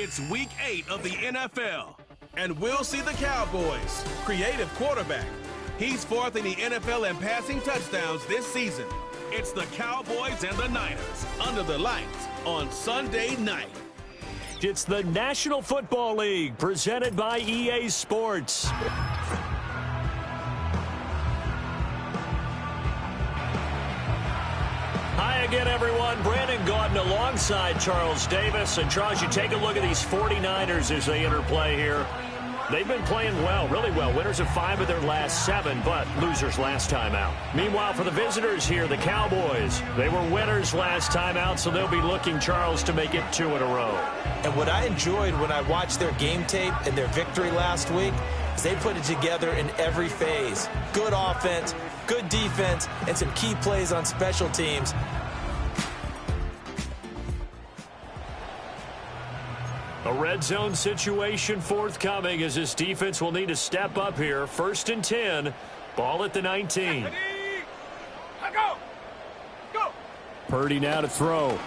It's Week 8 of the NFL, and we'll see the Cowboys' creative quarterback. He's fourth in the NFL in passing touchdowns this season. It's the Cowboys and the Niners under the lights on Sunday night. It's the National Football League presented by EA Sports. Hi again, everyone. Brandon Gaudin alongside Charles Davis. And Charles, you take a look at these 49ers as they interplay here. They've been playing well, really well. Winners of 5 of their last 7, but losers last time out. Meanwhile, for the visitors here, the Cowboys, they were winners last time out, so they'll be looking, Charles, to make it 2 in a row. And what I enjoyed when I watched their game tape and their victory last week is they put it together in every phase. Good offense, good defense, and some key plays on special teams. A red zone situation forthcoming as this defense will need to step up here. 1st and 10. Ball at the 19. Go. Purdy now to throw.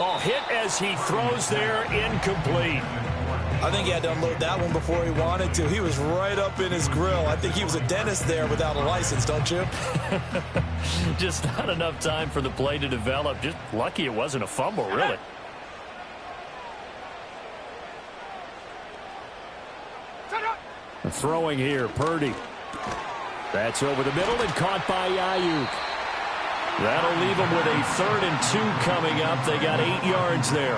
Oh, hit as he throws there, incomplete. I think he had to unload that one before he wanted to. He was right up in his grill. I think he was a dentist there without a license, don't you? Just not enough time for the play to develop. Just lucky it wasn't a fumble, really. Throwing here, Purdy. That's over the middle and caught by Ayuk. That'll leave them with a 3rd and 2 coming up. They got 8 yards there.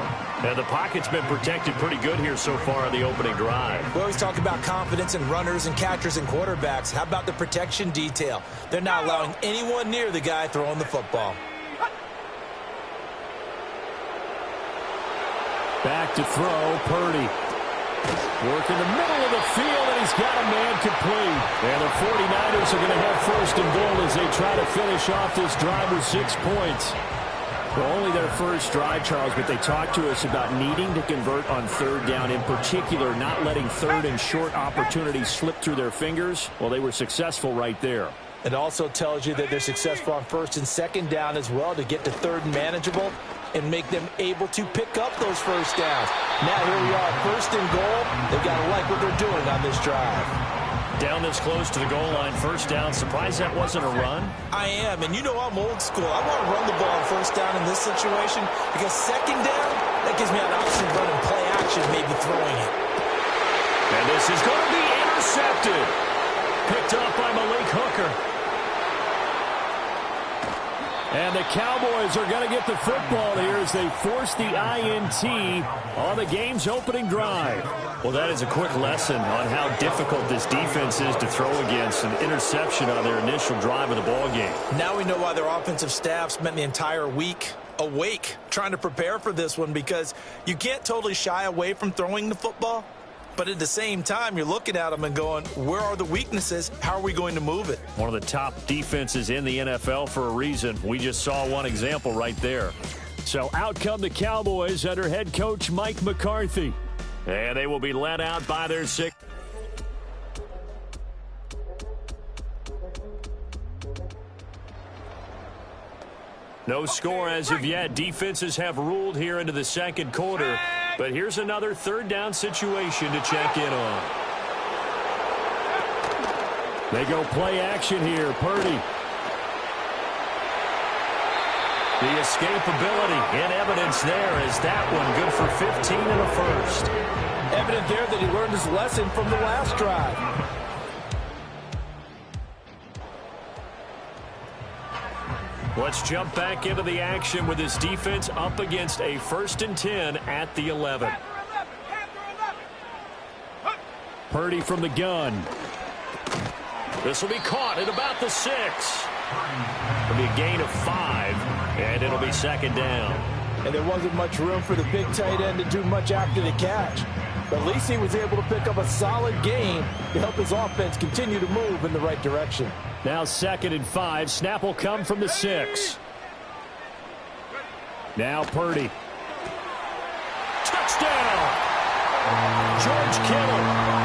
And the pocket's been protected pretty good here so far on the opening drive. We always talk about confidence in runners and catchers and quarterbacks. How about the protection detail? They're not allowing anyone near the guy throwing the football. Back to throw, Purdy. Work in the middle of the field, and he's got a man complete. And the 49ers are going to have 1st and goal as they try to finish off this drive with 6 points. Well, only their first drive, Charles, but they talked to us about needing to convert on 3rd down, in particular not letting 3rd and short opportunities slip through their fingers. Well, they were successful right there. It also tells you that they're successful on 1st and 2nd down as well to get to 3rd and manageable and make them able to pick up those 1st downs. Now here we are, 1st and goal. They've got to like what they're doing on this drive. Down this close to the goal line, 1st down. Surprised that wasn't a run? I am, and you know I'm old school. I want to run the ball on 1st down in this situation because 2nd down, that gives me an option to run and play action, maybe throwing it. And this is going to be intercepted. Picked up by Malik Hooker. And the Cowboys are going to get the football here as they force the INT on the game's opening drive. Well, that is a quick lesson on how difficult this defense is to throw against. An interception on their initial drive of the ball game. Now we know why their offensive staff spent the entire week awake trying to prepare for this one, because you can't totally shy away from throwing the football. But at the same time, you're looking at them and going, where are the weaknesses? How are we going to move it? One of the top defenses in the NFL for a reason. We just saw one example right there. So out come the Cowboys under head coach Mike McCarthy. And they will be led out by their 6th. No score as of yet. Defenses have ruled here into the 2nd quarter. But here's another 3rd down situation to check in on. They go play action here. Purdy. The escapability in evidence there as that one good for 15 in the 1st. Evident there that he learned his lesson from the last drive. Let's jump back into the action with this defense up against a 1st and 10 at the 11. Purdy from the gun. This will be caught at about the 6. It'll be a gain of 5, and it'll be 2nd down. And there wasn't much room for the big tight end to do much after the catch. But at least he was able to pick up a solid gain to help his offense continue to move in the right direction. Now 2nd and 5. Snap will come from the 6. Now Purdy. Touchdown! George Kittle,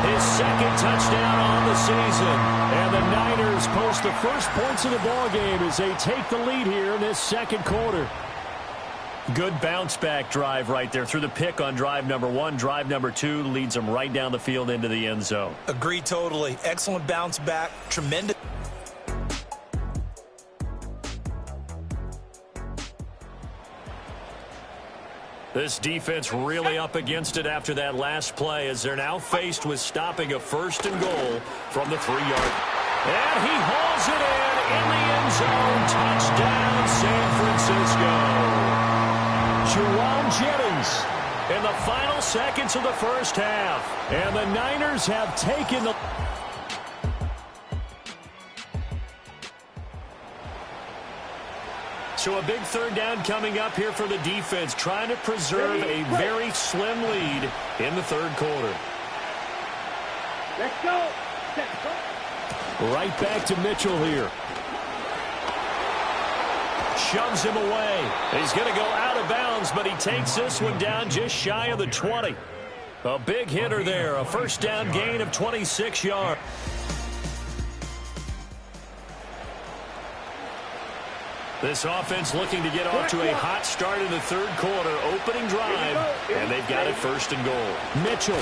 his 2nd touchdown on the season. And the Niners post the first points of the ball game as they take the lead here in this 2nd quarter. Good bounce-back drive right there. Through the pick on drive number 1. Drive number 2 leads them right down the field into the end zone. Agree totally. Excellent bounce back. Tremendous. This defense really up against it after that last play as they're now faced with stopping a 1st and goal from the 3-yard. And he hauls it in the end zone. Touchdown, San Francisco. Juwan Jennings in the final seconds of the first half. And the Niners have taken the... So a big 3rd down coming up here for the defense, trying to preserve a very slim lead in the 3rd quarter. Let's go. Right back to Mitchell here. Shoves him away. He's going to go out of bounds, but he takes this one down just shy of the 20. A big hitter there. A 1st down gain of 26 yards. This offense looking to get off to a hot start in the 3rd quarter. Opening drive, and they've got it 1st and goal. Mitchell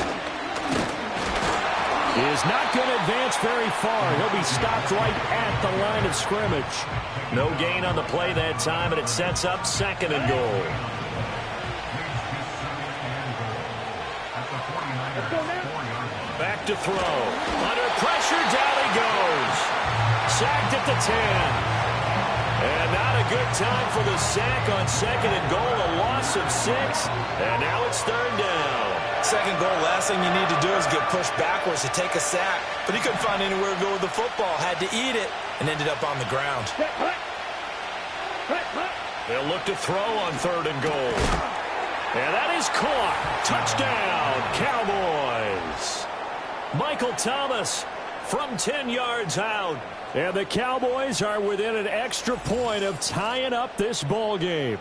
is not going to advance very far. He'll be stopped right at the line of scrimmage. No gain on the play that time, and it sets up 2nd and goal. Back to throw. Under pressure, down he goes. Sacked at the 10. And not a good time for the sack on 2nd and goal. A loss of 6. And now it's 3rd down. 2nd goal, last thing you need to do is get pushed backwards to take a sack. But he couldn't find anywhere to go with the football. Had to eat it and ended up on the ground. They'll look to throw on 3rd and goal. And that is caught. Touchdown, Cowboys. Michael Thomas from 10 yards out. And the Cowboys are within an extra point of tying up this ball game.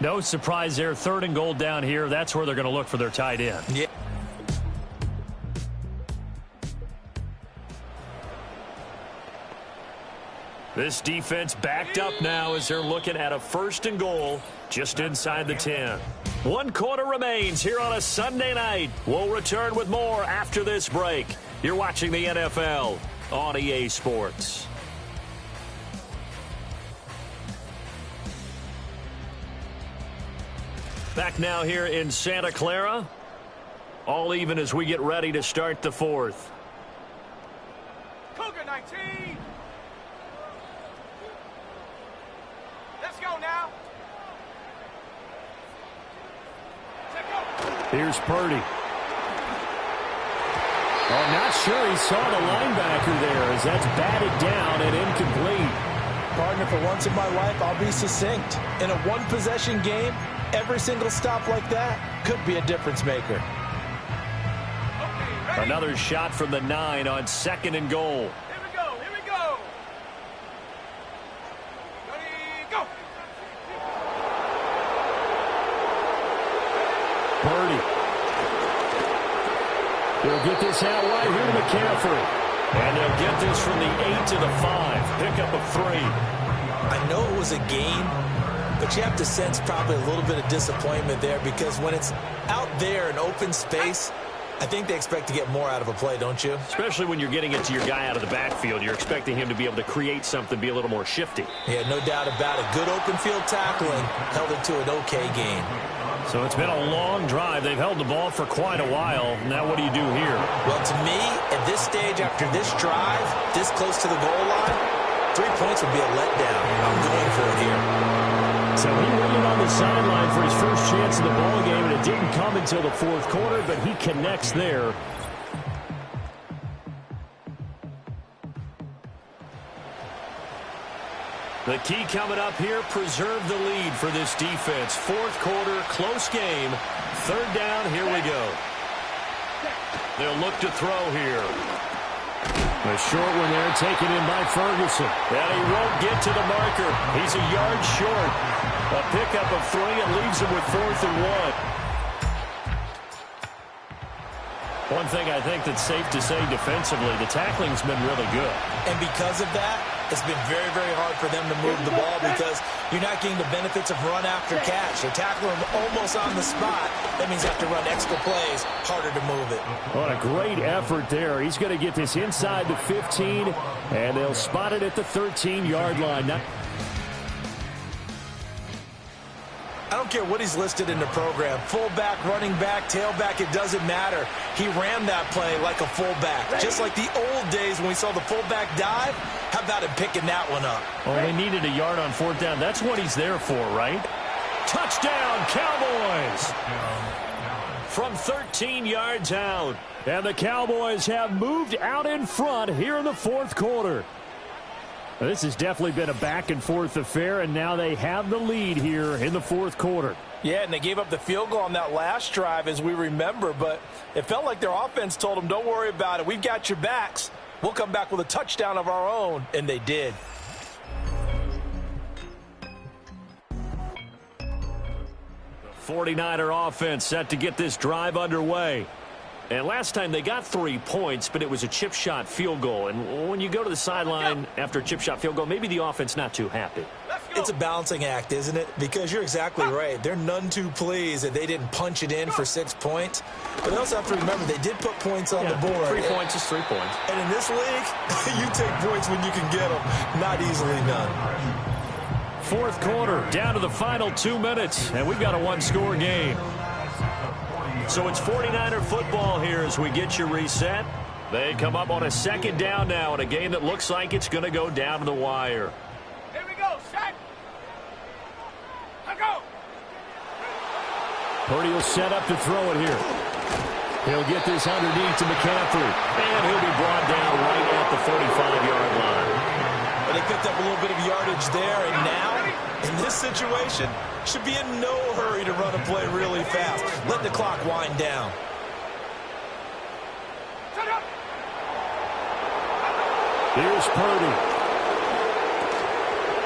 No surprise there. 3rd and goal down here. That's where they're going to look for their tight end. Yeah. This defense backed up now as they're looking at a 1st and goal just inside the 10. 1 quarter remains here on a Sunday night. We'll return with more after this break. You're watching the NFL on EA Sports. Back now here in Santa Clara. All even as we get ready to start the 4th. Cougar 19. Let's go now. Let's go. Here's Purdy. Oh, not sure he saw the linebacker there as that's batted down and incomplete. Partner, for once in my life, I'll be succinct. In a 1-possession game, every single stop like that could be a difference maker. Okay, Another shot from the 9 on 2nd and goal. Here we go. Here we go. Ready, go. Purdy. They'll get this out right here to McCaffrey. And they'll get this from the 8 to the 5. Pickup of 3. I know it was a gain, but you have to sense probably a little bit of disappointment there because when it's out there in open space, I think they expect to get more out of a play, don't you? Especially when you're getting it to your guy out of the backfield. You're expecting him to be able to create something, be a little more shifty. Yeah, no doubt about it. Good open field tackling held it to an okay gain. So it's been a long drive. They've held the ball for quite a while. Now what do you do here? Well, to me, at this stage, after this drive, this close to the goal line, 3 points would be a letdown. I'm going for it here. So he waited on the sideline for his first chance in the ball game, and it didn't come until the 4th quarter, but he connects there. The key coming up here, preserve the lead for this defense. 4th quarter, close game. 3rd down, here we go. They'll look to throw here. A short one there, taken in by Ferguson. And he won't get to the marker. He's a yard short. A pickup of 3 and leaves him with 4th and 1. One thing I think that's safe to say defensively, the tackling's been really good. And because of that, It's been very, very hard for them to move the ball because you're not getting the benefits of run after catch. They tackle them almost on the spot. That means you have to run extra plays, harder to move it. What a great effort there. He's going to get this inside the 15, and they'll spot it at the 13-yard line. Now, I don't care what he's listed in the program. Fullback, running back, tailback, it doesn't matter. He ran that play like a fullback. Just like the old days when we saw the fullback dive. How about him picking that one up? Well, they needed a yard on fourth down. That's what he's there for, right? Touchdown, Cowboys! From 13 yards out. And the Cowboys have moved out in front here in the fourth quarter. This has definitely been a back-and-forth affair, and now they have the lead here in the fourth quarter. Yeah, and they gave up the field goal on that last drive, as we remember, but it felt like their offense told them, don't worry about it. We've got your backs. We'll come back with a touchdown of our own, and they did. The 49er offense set to get this drive underway. And last time they got 3 points, but it was a chip shot field goal. And when you go to the sideline after a chip shot field goal, maybe the offense not too happy. It's a balancing act, isn't it? Because you're exactly right. They're none too pleased that they didn't punch it in for 6 points. But they also have to remember they did put points on the board. 3 points is 3 points. And in this league, you take points when you can get them. Not easily done. Fourth quarter, down to the final 2 minutes, and we've got a one-score game. So it's 49er football here as we get you reset. They come up on a second down now in a game that looks like it's going to go down to the wire. Here we go, set. Let's go. Purdy will set up to throw it here. He'll get this underneath to McCaffrey, and he'll be brought down right at the 45-yard line. But they picked up a little bit of yardage there, and now, in this situation, should be in no hurry to run a play really fast. Let the clock wind down. Shut up. Here's Purdy.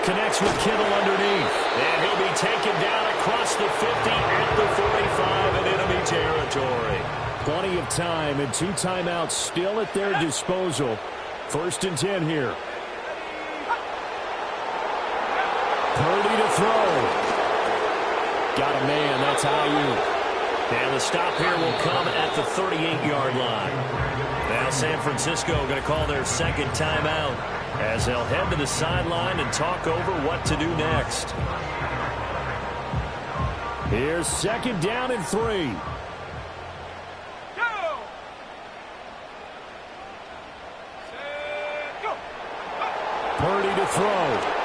Connects with Kittle underneath. And he'll be taken down across the 50 at the 45 in enemy territory. Plenty of time and 2 timeouts still at their disposal. 1st and 10 here. Purdy to throw. Got a man, that's Ayuk. And the stop here will come at the 38-yard line. Now San Francisco going to call their second timeout as they'll head to the sideline and talk over what to do next. Here's 2nd down and 3. Go. Set, go. Purdy to throw.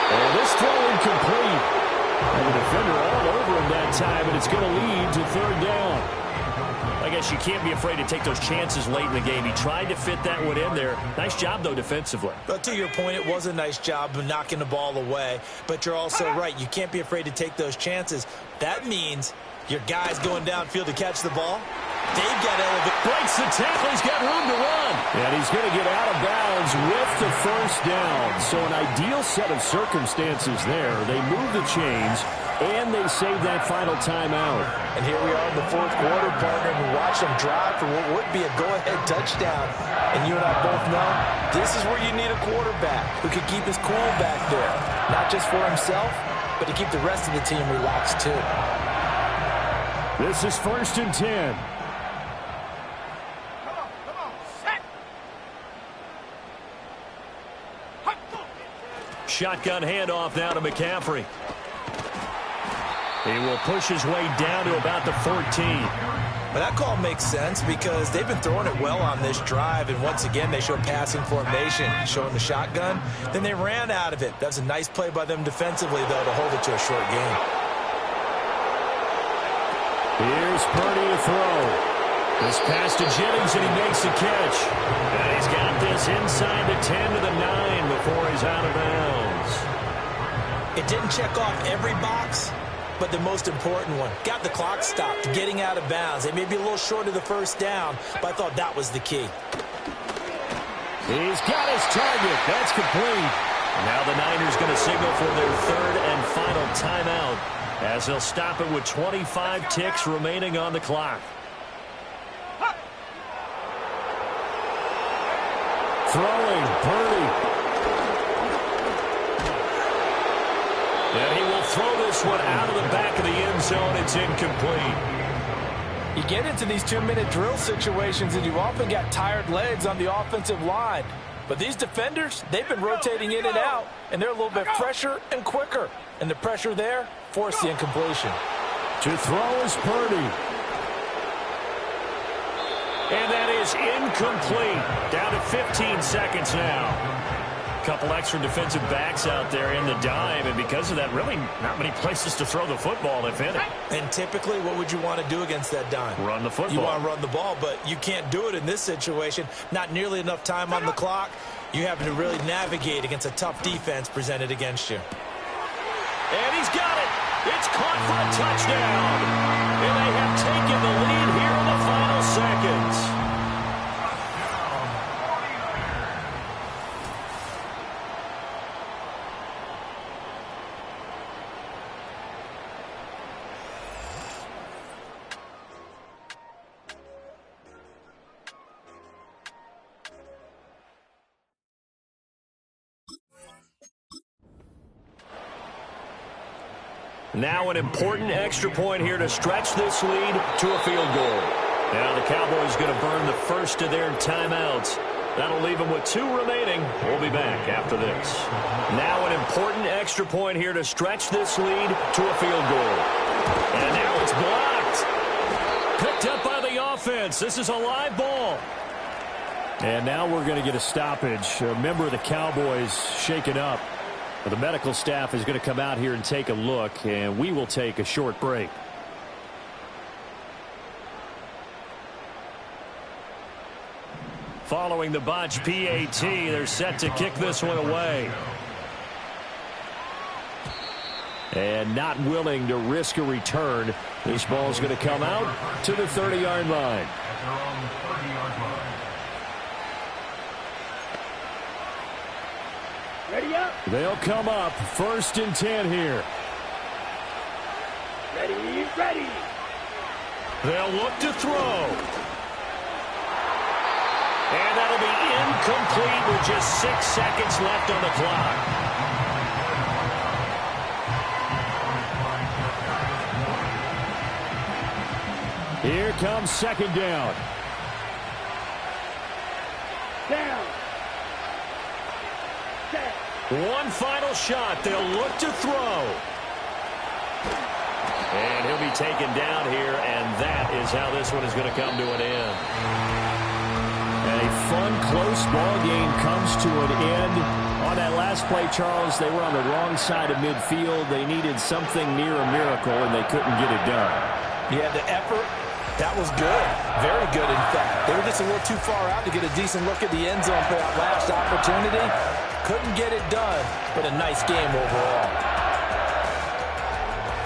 And this throw incomplete. And the defender all over him that time, and it's going to lead to 3rd down. I guess you can't be afraid to take those chances late in the game. He tried to fit that one in there. Nice job, though, defensively. But to your point, it was a nice job of knocking the ball away. But you're also right. You can't be afraid to take those chances. That means your guy's going downfield to catch the ball. They've got elevated. Breaks the tackle. He's got room to run. And he's going to get out of bounds with the 1st down. So an ideal set of circumstances there. They move the chains, and they save that final timeout. And here we are in the 4th quarter, partner, and we watch them drive for what would be a go-ahead touchdown. And you and I both know this is where you need a quarterback who can keep his cool back there. Not just for himself, but to keep the rest of the team relaxed, too. This is 1st and 10. Shotgun handoff now to McCaffrey. He will push his way down to about the 14. But that call makes sense because they've been throwing it well on this drive, and once again they show passing formation, showing the shotgun. Then they ran out of it. That's a nice play by them defensively, though, to hold it to a short game. Here's Purdy to throw. This pass to Jennings, and he makes the catch. And he's got this inside the 10 to the 9 before he's out of bounds. It didn't check off every box, but the most important one. Got the clock stopped, getting out of bounds. They may be a little short of the 1st down, but I thought that was the key. He's got his target. That's complete. Now the Niners going to signal for their 3rd and final timeout as they'll stop it with 25 ticks remaining on the clock. Throwing, Purdy. zone. It's incomplete. You get into these 2-minute drill situations, and you often got tired legs on the offensive line. But these defenders, they've been rotating in and out, and they're a little bit fresher and quicker. And the pressure there forced the incompletion. To throw is Purdy. And that is incomplete. Down to 15 seconds now. Couple extra defensive backs out there in the dime, and because of that, really not many places to throw the football, if any. And typically, what would you want to do against that dime? Run the football. You want to run the ball, but you can't do it in this situation. Not nearly enough time on the clock. You have to really navigate against a tough defense presented against you. And he's got it. It's caught for a touchdown. And they have taken the lead here in the final seconds. Now an important extra point here to stretch this lead to a field goal. Now the Cowboys going to burn the first of their timeouts. That'll leave them with 2 remaining. We'll be back after this. Now an important extra point here to stretch this lead to a field goal. And now it's blocked. Picked up by the offense. This is a live ball. And now we're going to get a stoppage. A member of the Cowboys shaken up. The medical staff is going to come out here and take a look, and we will take a short break. Following the botch PAT, they're set to kick this one away. And not willing to risk a return. This ball is going to come out to the 30-yard line. Ready up. They'll come up 1st and 10 here. Ready. They'll look to throw. And that'll be incomplete with just 6 seconds left on the clock. Here comes 2nd down. Down. One final shot. They'll look to throw. And he'll be taken down here, and that is how this one is going to come to an end. And a fun, close ball game comes to an end. On that last play, Charles, they were on the wrong side of midfield. They needed something near a miracle, and they couldn't get it done. Yeah, the effort, that was good. Very good, in fact. They were just a little too far out to get a decent look at the end zone for that last opportunity. Couldn't get it done, but a nice game overall.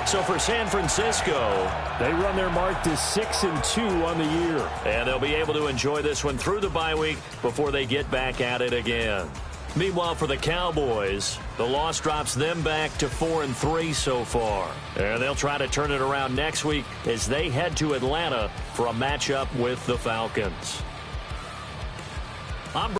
So for San Francisco, they run their mark to 6-2 on the year. And they'll be able to enjoy this one through the bye week before they get back at it again. Meanwhile, for the Cowboys, the loss drops them back to 4-3 so far. And they'll try to turn it around next week as they head to Atlanta for a matchup with the Falcons.